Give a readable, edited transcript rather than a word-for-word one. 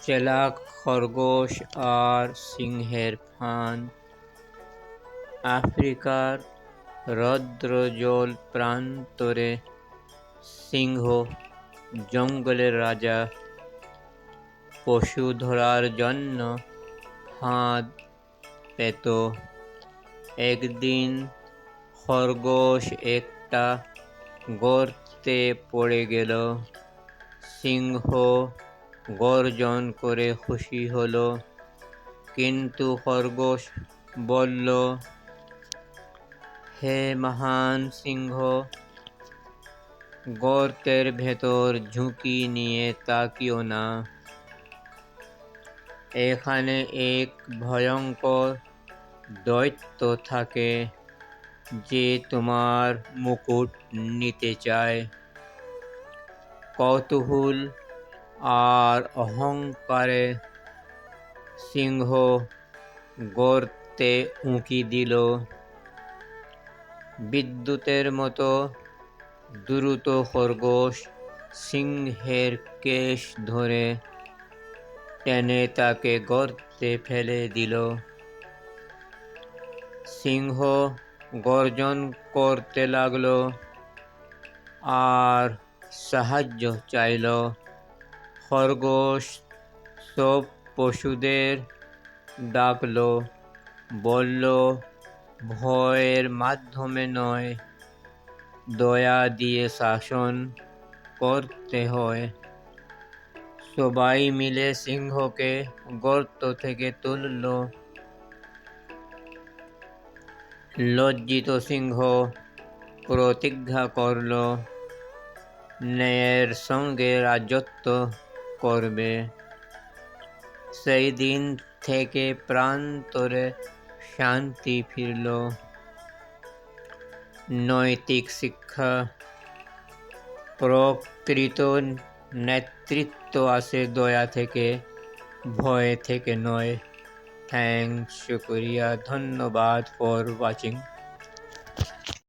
চেলাক খরগোশ আর সিংহের ফাঁদ। আফ্রিকার রৌদ্র জল প্রান্তরে সিংহ, জঙ্গলের রাজা, পশু ধরার জন্য ফাঁদ পেত। একদিন খরগোশ একটা গর্তে পড়ে গেল। সিংহ গর্জন করে খুশি হলো, কিন্তু খরগোশ বলল, হে মহান সিংহ, গর্তের ভেতর ঝুঁকি নিয়ে তাকিও না। এখানে এক ভয়ঙ্কর দৈত্য থাকে যে তোমার মুকুট নিতে চায়। কৌতূহল আর অহংকারে সিংহ গর্তে উঁকি দিল। বিদ্যুতের মতো দ্রুত খরগোশ সিংহের কেশ ধরে টেনে তাকে গর্তে ফেলে দিল। সিংহ গর্জন করতে লাগলো আর সাহায্য চাইল। খরগোশ সব পশুদের ডাকলো, বলল, ভয়ের মাধ্যমে নয়, দয়া দিয়ে শাসন করতে হয়। সবাই মিলে সিংহকে গর্ত থেকে তুলল। লজ্জিত সিংহ প্রতিজ্ঞা করল, ন্যায়ের সঙ্গে রাজত্ব করবে। সেই দিন থেকে প্রান্তরে শান্তি ফিরল। নৈতিক শিক্ষা। প্রকৃত নেতৃত্ব আসে দয়া থেকে, ভয় থেকে নয়। থ্যাংকস, শুক্রিয়া, ধন্যবাদ ফর ওয়াচিং।